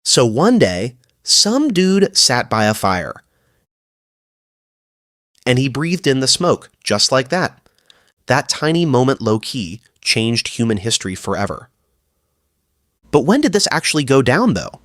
So one day, some dude sat by a fire and he breathed in the smoke just like that. That tiny moment low key changed human history forever. But when did this actually go down, though?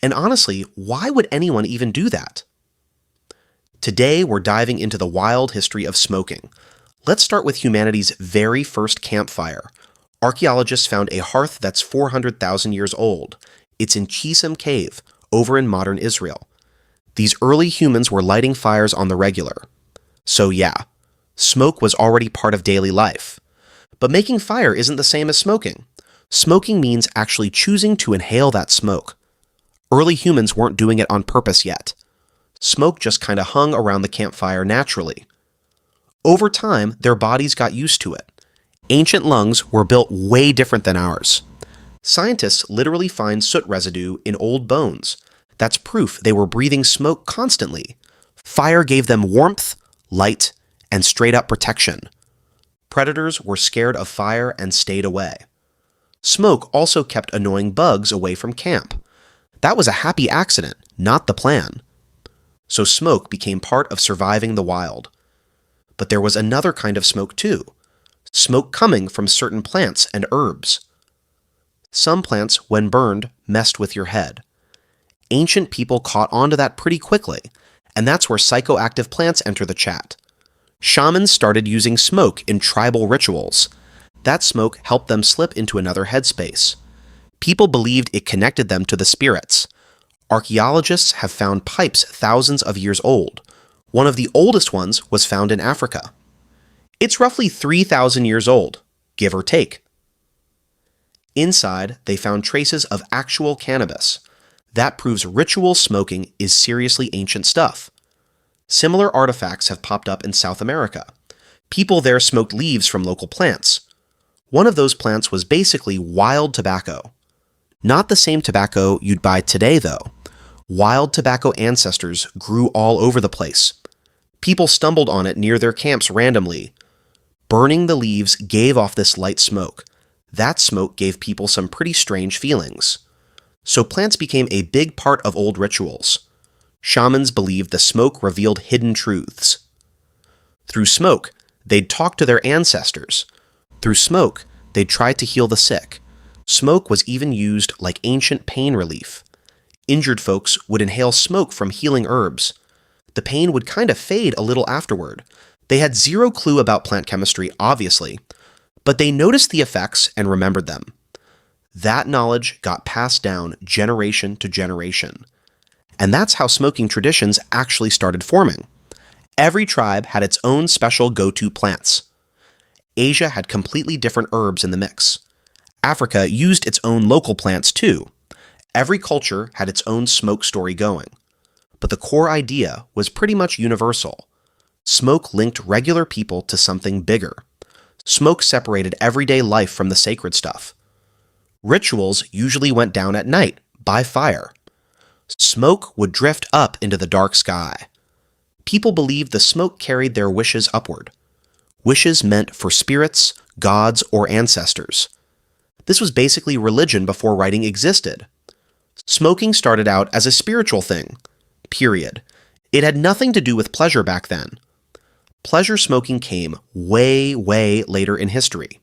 And honestly, why would anyone even do that? Today, we're diving into the wild history of smoking. Let's start with humanity's very first campfire. Archaeologists found a hearth that's 400,000 years old. It's in Chisholm Cave, over in modern Israel. These early humans were lighting fires on the regular. So yeah, smoke was already part of daily life. But making fire isn't the same as smoking. Smoking means actually choosing to inhale that smoke. Early humans weren't doing it on purpose yet. Smoke just kind of hung around the campfire naturally. Over time, their bodies got used to it. Ancient lungs were built way different than ours. Scientists literally find soot residue in old bones. That's proof they were breathing smoke constantly. Fire gave them warmth, light, and straight-up protection. Predators were scared of fire and stayed away. Smoke also kept annoying bugs away from camp. That was a happy accident, not the plan. So smoke became part of surviving the wild. But there was another kind of smoke too. Smoke coming from certain plants and herbs. Some plants, when burned, messed with your head. Ancient people caught on to that pretty quickly, and that's where psychoactive plants enter the chat. Shamans started using smoke in tribal rituals. That smoke helped them slip into another headspace. People believed it connected them to the spirits. Archaeologists have found pipes thousands of years old. One of the oldest ones was found in Africa. It's roughly 3,000 years old, give or take. Inside, they found traces of actual cannabis. That proves ritual smoking is seriously ancient stuff. Similar artifacts have popped up in South America. People there smoked leaves from local plants. One of those plants was basically wild tobacco. Not the same tobacco you'd buy today, though. Wild tobacco ancestors grew all over the place. People stumbled on it near their camps randomly. Burning the leaves gave off this light smoke. That smoke gave people some pretty strange feelings. So plants became a big part of old rituals. Shamans believed the smoke revealed hidden truths. Through smoke, they'd talk to their ancestors. Through smoke, they'd try to heal the sick. Smoke was even used like ancient pain relief. Injured folks would inhale smoke from healing herbs. The pain would kind of fade a little afterward. They had zero clue about plant chemistry, obviously, but they noticed the effects and remembered them. That knowledge got passed down generation to generation. And that's how smoking traditions actually started forming. Every tribe had its own special go-to plants. Asia had completely different herbs in the mix. Africa used its own local plants too. Every culture had its own smoke story going. But the core idea was pretty much universal. Smoke linked regular people to something bigger. Smoke separated everyday life from the sacred stuff. Rituals usually went down at night, by fire. Smoke would drift up into the dark sky. People believed the smoke carried their wishes upward. Wishes meant for spirits, gods, or ancestors. This was basically religion before writing existed. Smoking started out as a spiritual thing. Period. It had nothing to do with pleasure back then. Pleasure smoking came way, way later in history.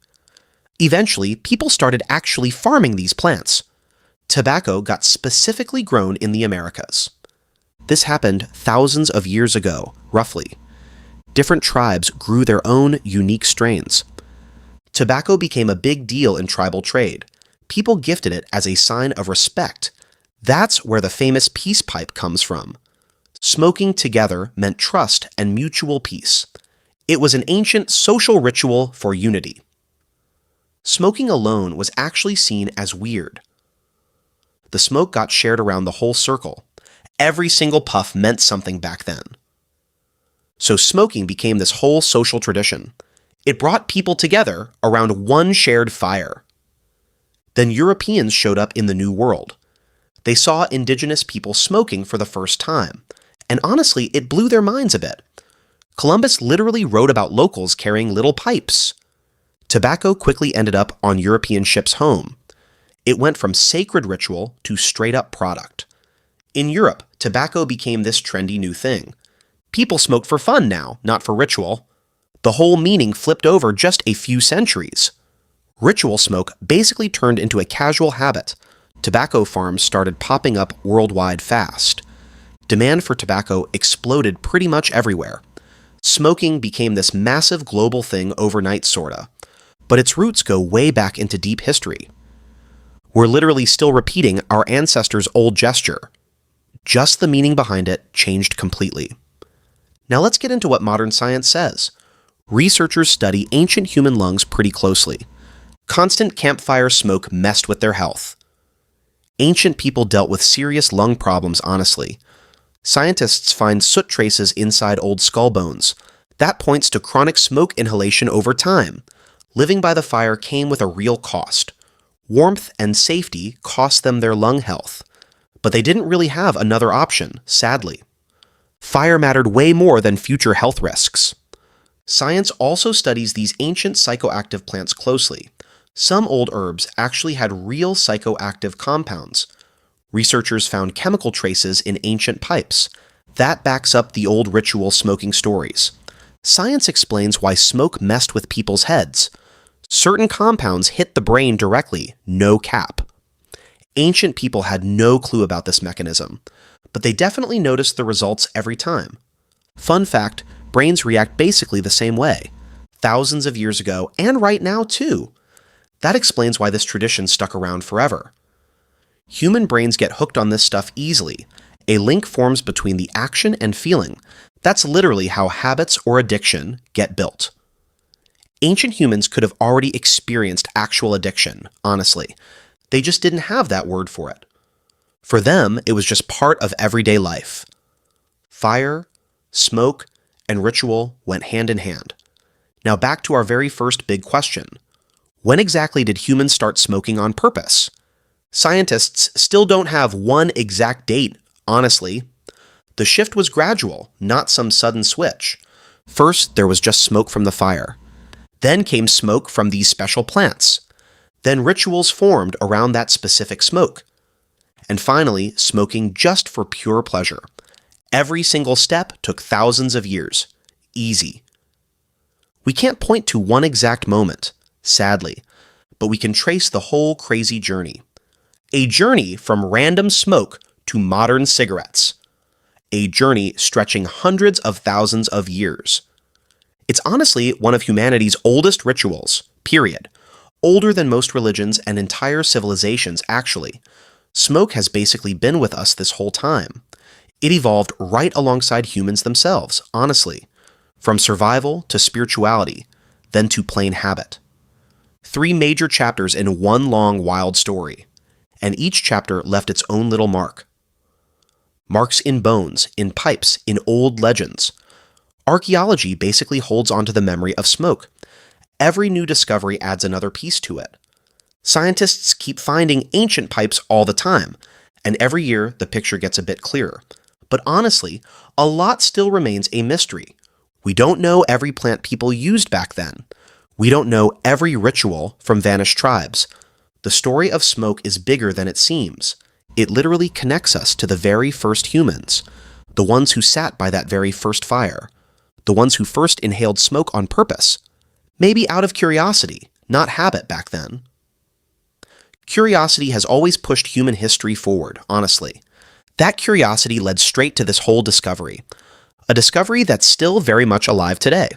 Eventually, people started actually farming these plants. Tobacco got specifically grown in the Americas. This happened thousands of years ago, roughly. Different tribes grew their own unique strains. Tobacco became a big deal in tribal trade. People gifted it as a sign of respect. That's where the famous peace pipe comes from. Smoking together meant trust and mutual peace. It was an ancient social ritual for unity. Smoking alone was actually seen as weird. The smoke got shared around the whole circle. Every single puff meant something back then. So smoking became this whole social tradition. It brought people together around one shared fire. Then Europeans showed up in the New World. They saw indigenous people smoking for the first time, and honestly, it blew their minds a bit. Columbus literally wrote about locals carrying little pipes. Tobacco quickly ended up on European ships home. It went from sacred ritual to straight-up product. In Europe, tobacco became this trendy new thing. People smoke for fun now, not for ritual. The whole meaning flipped over just a few centuries. Ritual smoke basically turned into a casual habit. Tobacco farms started popping up worldwide fast. Demand for tobacco exploded pretty much everywhere. Smoking became this massive global thing overnight, sorta. But its roots go way back into deep history. We're literally still repeating our ancestors' old gesture. Just the meaning behind it changed completely. Now let's get into what modern science says. Researchers study ancient human lungs pretty closely. Constant campfire smoke messed with their health. Ancient people dealt with serious lung problems, honestly. Scientists find soot traces inside old skull bones. That points to chronic smoke inhalation over time. Living by the fire came with a real cost. Warmth and safety cost them their lung health. But they didn't really have another option, sadly. Fire mattered way more than future health risks. Science also studies these ancient psychoactive plants closely. Some old herbs actually had real psychoactive compounds. Researchers found chemical traces in ancient pipes. That backs up the old ritual smoking stories. Science explains why smoke messed with people's heads. Certain compounds hit the brain directly, no cap. Ancient people had no clue about this mechanism, but they definitely noticed the results every time. Fun fact, brains react basically the same way, thousands of years ago and right now too. That explains why this tradition stuck around forever. Human brains get hooked on this stuff easily. A link forms between the action and feeling. That's literally how habits or addiction get built. Ancient humans could have already experienced actual addiction, honestly. They just didn't have that word for it. For them, it was just part of everyday life. Fire, smoke, and ritual went hand in hand. Now back to our very first big question. When exactly did humans start smoking on purpose? Scientists still don't have one exact date, honestly. The shift was gradual, not some sudden switch. First, there was just smoke from the fire. Then came smoke from these special plants. Then rituals formed around that specific smoke. And finally, smoking just for pure pleasure. Every single step took thousands of years. Easy. We can't point to one exact moment, sadly, but we can trace the whole crazy journey. A journey from random smoke to modern cigarettes. A journey stretching hundreds of thousands of years. It's honestly one of humanity's oldest rituals, period. Older than most religions and entire civilizations, actually. Smoke has basically been with us this whole time. It evolved right alongside humans themselves, honestly. From survival to spirituality, then to plain habit. 3 major chapters in one long, wild story. And each chapter left its own little mark. Marks in bones, in pipes, in old legends. Archaeology basically holds onto the memory of smoke. Every new discovery adds another piece to it. Scientists keep finding ancient pipes all the time, and every year the picture gets a bit clearer. But honestly, a lot still remains a mystery. We don't know every plant people used back then. We don't know every ritual from vanished tribes. The story of smoke is bigger than it seems. It literally connects us to the very first humans, the ones who sat by that very first fire, the ones who first inhaled smoke on purpose, maybe out of curiosity, not habit back then. Curiosity has always pushed human history forward, honestly. That curiosity led straight to this whole discovery, a discovery that's still very much alive today.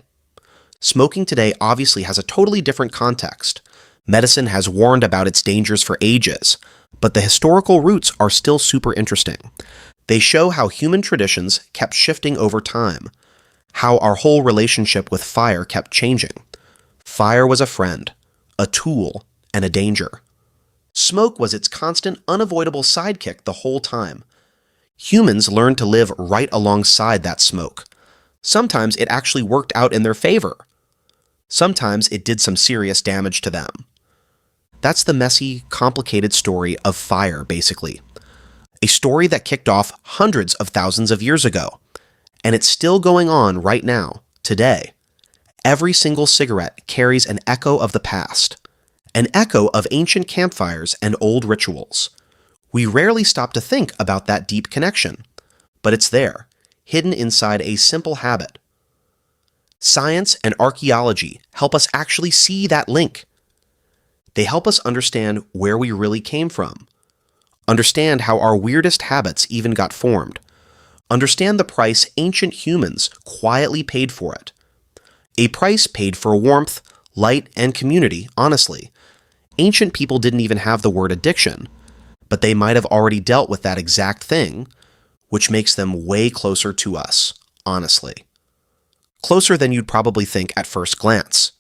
Smoking today obviously has a totally different context. Medicine has warned about its dangers for ages, but the historical roots are still super interesting. They show how human traditions kept shifting over time, how our whole relationship with fire kept changing. Fire was a friend, a tool, and a danger. Smoke was its constant, unavoidable sidekick the whole time. Humans learned to live right alongside that smoke. Sometimes it actually worked out in their favor. Sometimes it did some serious damage to them. That's the messy, complicated story of fire, basically. A story that kicked off hundreds of thousands of years ago. And it's still going on right now, today. Every single cigarette carries an echo of the past. an echo of ancient campfires and old rituals. We rarely stop to think about that deep connection, but it's there, hidden inside a simple habit. Science and archaeology help us actually see that link. They help us understand where we really came from, understand how our weirdest habits even got formed, understand the price ancient humans quietly paid for it. A price paid for warmth, light, and community, honestly. Ancient people didn't even have the word addiction, but they might have already dealt with that exact thing, which makes them way closer to us, honestly. Closer than you'd probably think at first glance.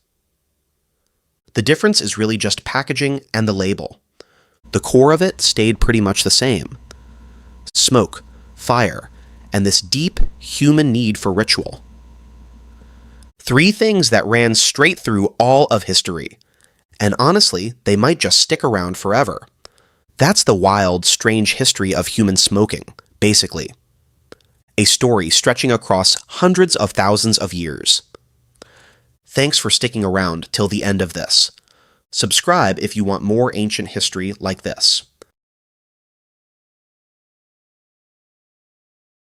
The difference is really just packaging and the label. The core of it stayed pretty much the same. Smoke, fire, and this deep human need for ritual. 3 things that ran straight through all of history. And honestly, they might just stick around forever. That's the wild, strange history of human smoking, basically. A story stretching across hundreds of thousands of years. Thanks for sticking around till the end of this. Subscribe if you want more ancient history like this.